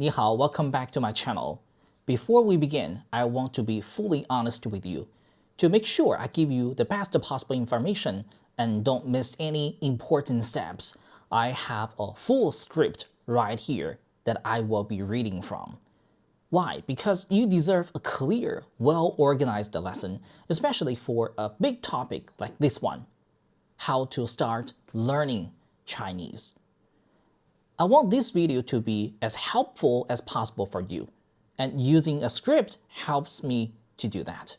你好, welcome back to my channel. Before we begin, I want to be fully honest with you to make sure I give you the best possible information and don't miss any important steps. I have a full script right here that I will be reading from. Why? Because you deserve a clear, well-organized lesson, especially for a big topic like this one, how to start learning Chinese. I want this video to be as helpful as possible for you, and using a script helps me to do that.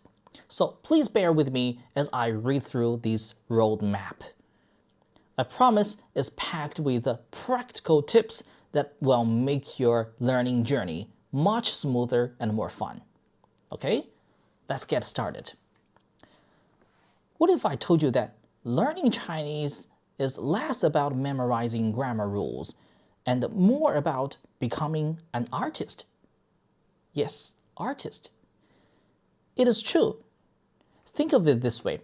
So please bear with me as I read through this roadmap. I promise it's packed with practical tips that will make your learning journey much smoother and more fun. Okay, let's get started. What if I told you that learning Chinese is less about memorizing grammar rules and more about becoming an artist? Yes, artist. It is true. Think of it this way.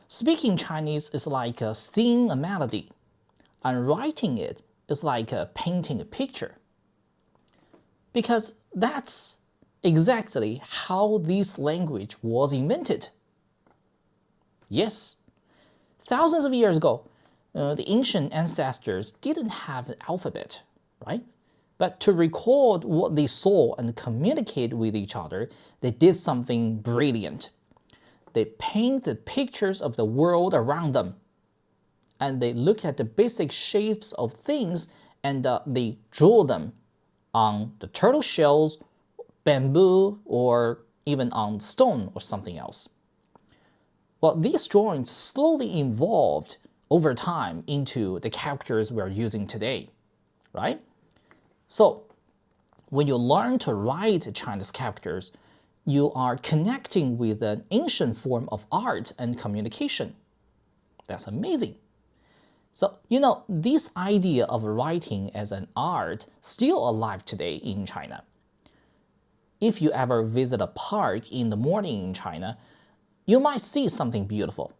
Speaking Chinese is like singing a melody, and writing it is like painting a picture. Because that's exactly how this language was invented. Yes, thousands of years ago, the ancient ancestors didn't have an alphabet, right? But to record what they saw and communicate with each other, they did something brilliant. They painted pictures of the world around them, and they looked at the basic shapes of things and they drew them on the turtle shells, bamboo, or even on stone or something else. Well, these drawings slowly evolved over time into the characters we're using today, right? So when you learn to write Chinese characters, you are connecting with an ancient form of art and communication. That's amazing. So, this idea of writing as an art still alive today in China. If you ever visit a park in the morning in China, you might see something beautiful.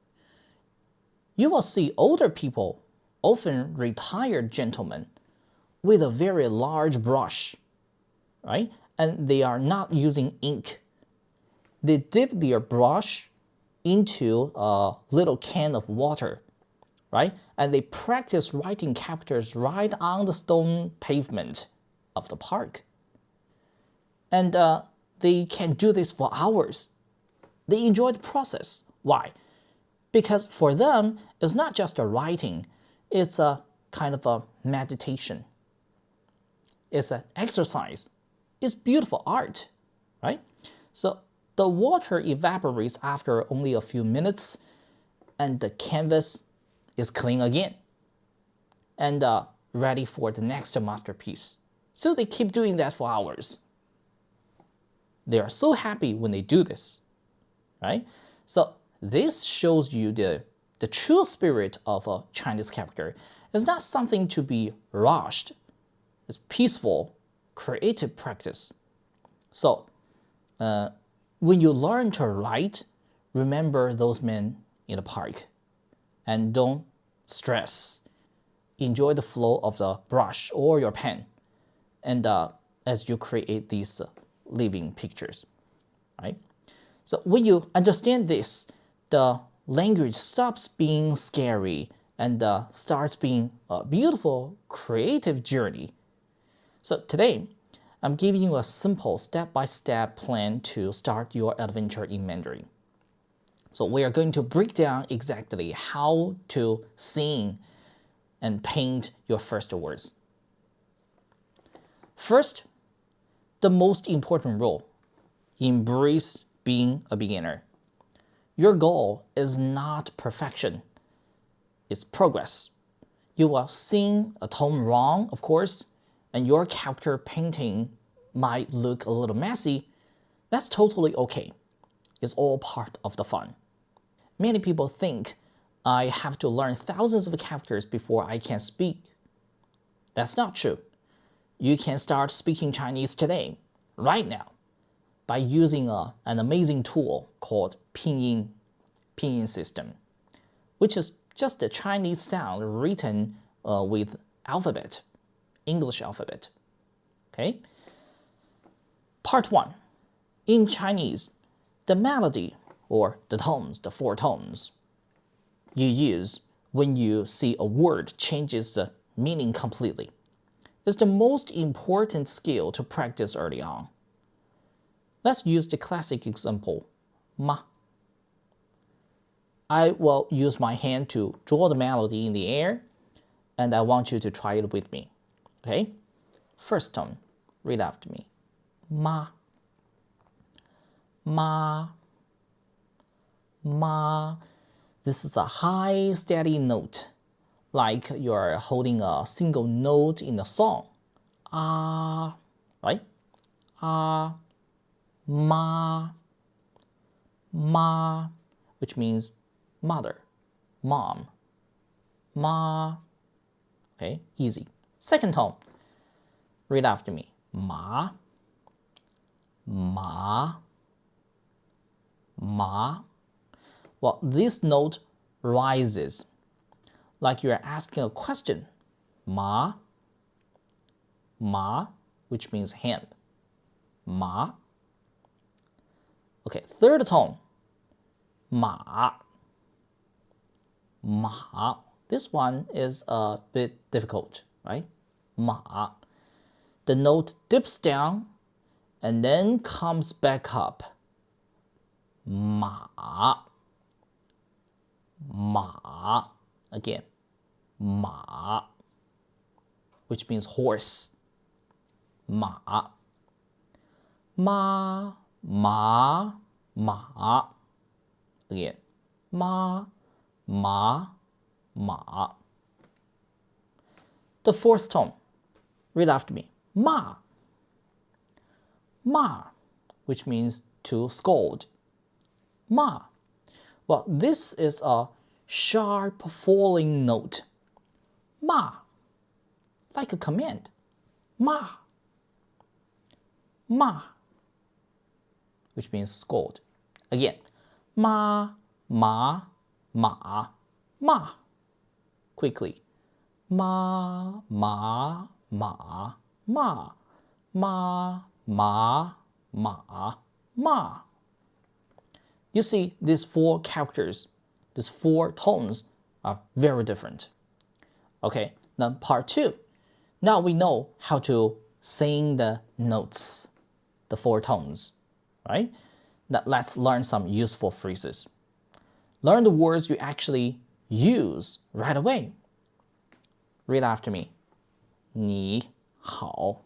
You will see older people, often retired gentlemen, with a very large brush, right? And they are not using ink. They dip their brush into a little can of water, right? And they practice writing characters right on the stone pavement of the park. And they can do this for hours. They enjoy the process. Why? Because for them, it's not just a writing, it's a kind of a meditation. It's an exercise. It's beautiful art, right? So the water evaporates after only a few minutes, and the canvas is clean again and ready for the next masterpiece. So they keep doing that for hours. They are so happy when they do this, right? So this shows you the true spirit of a Chinese character. It's not something to be rushed. It's peaceful, creative practice. So when you learn to write, remember those men in the park. And don't stress. Enjoy the flow of the brush or your pen, and as you create these living pictures, right? So when you understand this, the language stops being scary and starts being a beautiful, creative journey. So today, I'm giving you a simple step-by-step plan to start your adventure in Mandarin. So we are going to break down exactly how to sing and paint your first words. First, the most important rule: embrace being a beginner. Your goal is not perfection, it's progress. You will sing a tone wrong, of course, and your character painting might look a little messy. That's totally okay. It's all part of the fun. Many people think I have to learn thousands of characters before I can speak. That's not true. You can start speaking Chinese today, right now, by using an amazing tool called pinyin system, which is just a Chinese sound written with alphabet, English alphabet. Okay, Part 1. In Chinese, the melody, or the tones, the four tones, you use when you see a word changes the meaning completely. It's the most important skill to practice early on. Let's use the classic example, ma. I will use my hand to draw the melody in the air, and I want you to try it with me. Okay? First tone, read after me. Ma. Ma. Ma. This is a high, steady note, like you're holding a single note in a song. Ah, right? Ah, ma, ma, which means mother, mom, ma. Okay, easy. Second tone, read after me. Ma, ma, ma. Well, this note rises, like you're asking a question. Ma, ma, which means hand. Ma. Okay, third tone. Ma. Ma. This one is a bit difficult, right? Ma. The note dips down and then comes back up. Ma. Ma. Again. Ma. Which means horse. Ma. Ma. Ma. Ma. Again. Ma. Ma. Ma. The fourth tone. Read after me. Ma. Ma. Which means to scold. Ma. Well, this is a sharp falling note. Ma. Like a command. Ma. Ma. Which means scold. Again. Ma. Ma. Ma. Ma. Quickly. Ma. Ma. Ma. Ma. Ma. Ma. Ma. Ma. You see, these four characters, these four tones are very different. Okay, now part 2. Now we know how to sing the notes, the four tones, right? Now let's learn some useful phrases. Learn the words you actually use right away. Read after me. 你好.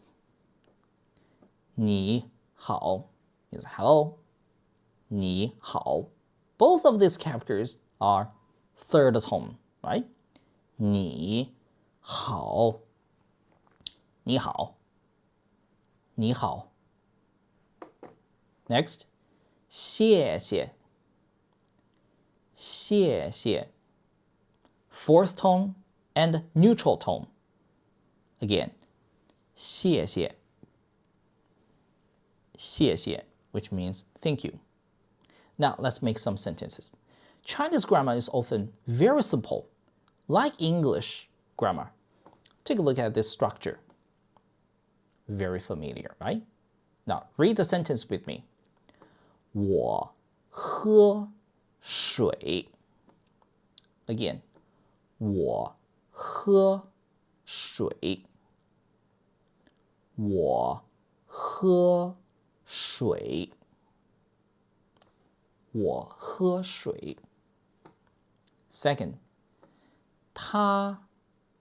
你好 is hello. 你好. Both of these characters are third tone, right? 你好. 你好. 你好. Next, 谢谢. 谢谢. Fourth tone and neutral tone. Again, 谢谢. 谢谢, which means thank you. Now let's make some sentences. Chinese grammar is often very simple, like English grammar. Take a look at this structure. Very familiar, right? Now read the sentence with me. 我喝水. Again, 我喝水. 我喝水. 我喝水. Second, 他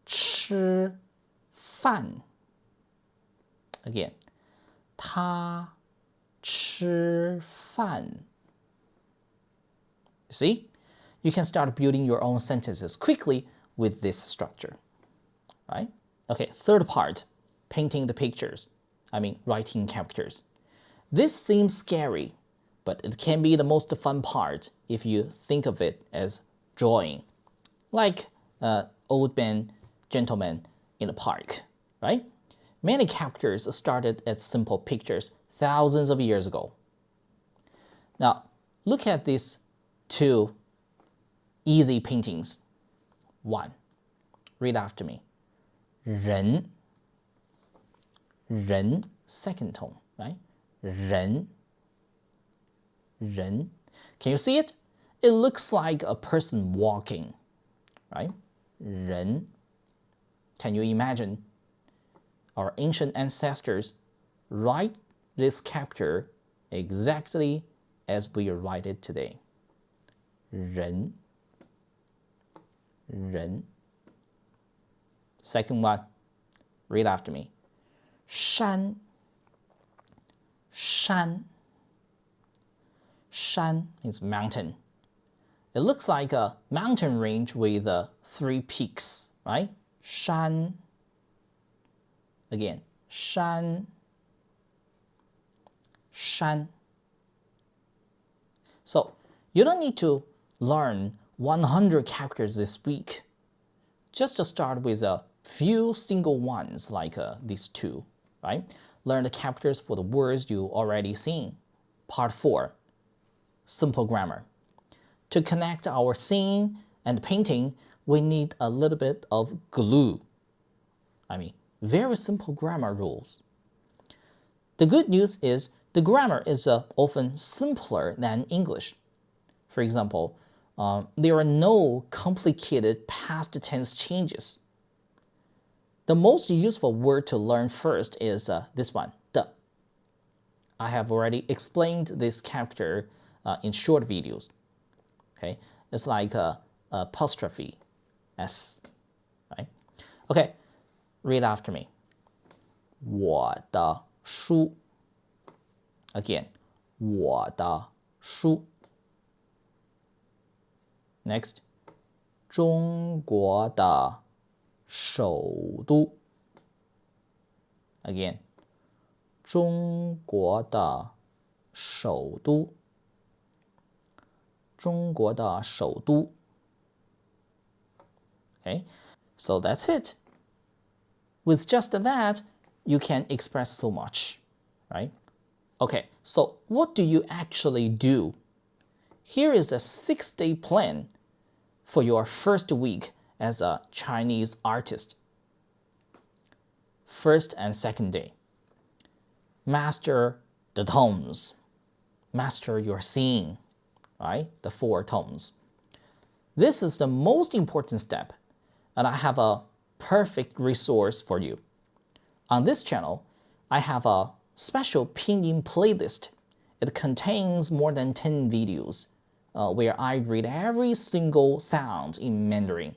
吃饭. Again, 他吃饭. See? You can start building your own sentences quickly with this structure, right? Okay, third part, painting the pictures. Writing characters. This seems scary, but it can be the most fun part if you think of it as drawing, like old man, gentleman in a park, right? Many characters started as simple pictures thousands of years ago. Now, look at these two easy paintings. 1. Read after me. 人. 人, second tone, right? 人 人. Can you see it? It looks like a person walking, right? 人. Can you imagine our ancient ancestors write this character exactly as we write it today? 人 人. Second one, read after me. 山 山 山 means mountain. It looks like a mountain range with 3 peaks, right? 山. Again, 山 山. So you don't need to learn 100 characters this week. Just to start with a few single ones like these 2, right? Learn the characters for the words you already seen. Part 4, simple grammar. To connect our seeing and painting, we need a little bit of glue. I mean, very simple grammar rules. The good news is the grammar is often simpler than English. For example, there are no complicated past tense changes. The most useful word to learn first is this one, 的. I have already explained this character in short videos. Okay, it's like apostrophe S, right? Okay, read after me. 我的书. Again, 我的书. Next, 中国的首都. Again, 中国的首都. 中国的首都. Okay, so that's it. With just that, you can express so much, right? Okay, so what do you actually do? Here is a 6-day plan for your first week as a Chinese artist. First and second day, master the tones. Master your seeing, right? The 4 tones. This is the most important step, and I have a perfect resource for you. On this channel, I have a special pinyin playlist. It contains more than 10 videos where I read every single sound in Mandarin.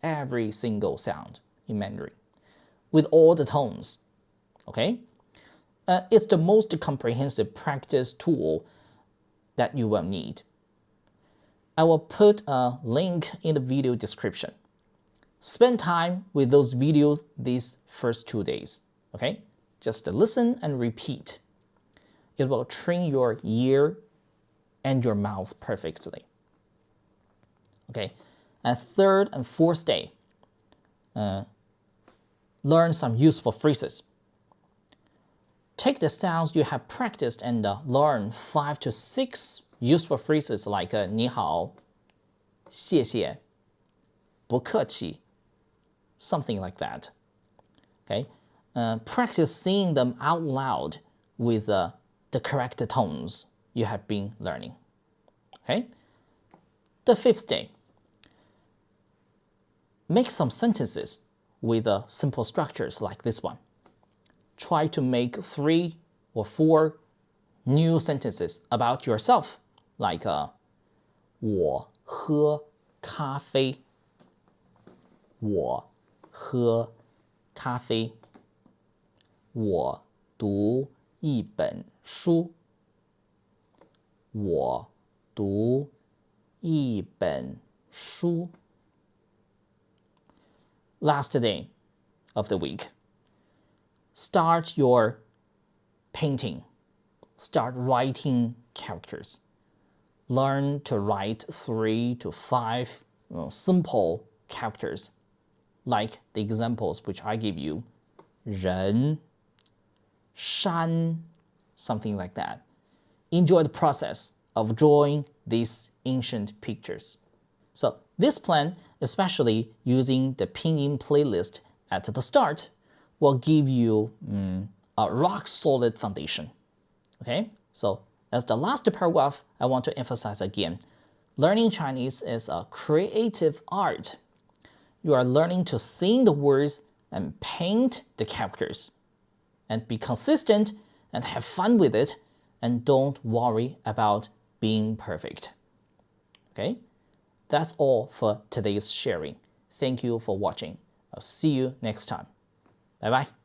Every single sound in Mandarin. With all the tones. Okay? It's the most comprehensive practice tool that you will need. I will put a link in the video description. Spend time with those videos these first 2 days. Okay? Just listen and repeat. It will train your ear and your mouth perfectly. Okay? And third and fourth day, learn some useful phrases. Take the sounds you have practiced and learn 5 to 6 useful phrases like 你好, 谢谢, 不客气, something like that. Okay? Practice saying them out loud with the correct tones you have been learning. Okay? The 5th day, make some sentences with simple structures like this one. Try to make 3 or 4 new sentences about yourself, like 我喝咖啡. 我喝咖啡. 我读一本书. 我读一本书. Last day of the week. Start your painting. Start writing characters. Learn to write 3 to 5 simple characters, like the examples which I give you. 人, 山, something like that. Enjoy the process of drawing these ancient pictures. So this plan, especially using the pinyin playlist at the start, will give you a rock-solid foundation. Okay, so as the last paragraph, I want to emphasize again, learning Chinese is a creative art. You are learning to sing the words and paint the characters. And be consistent and have fun with it, and don't worry about being perfect. Okay, that's all for today's sharing. Thank you for watching. I'll see you next time. Bye bye.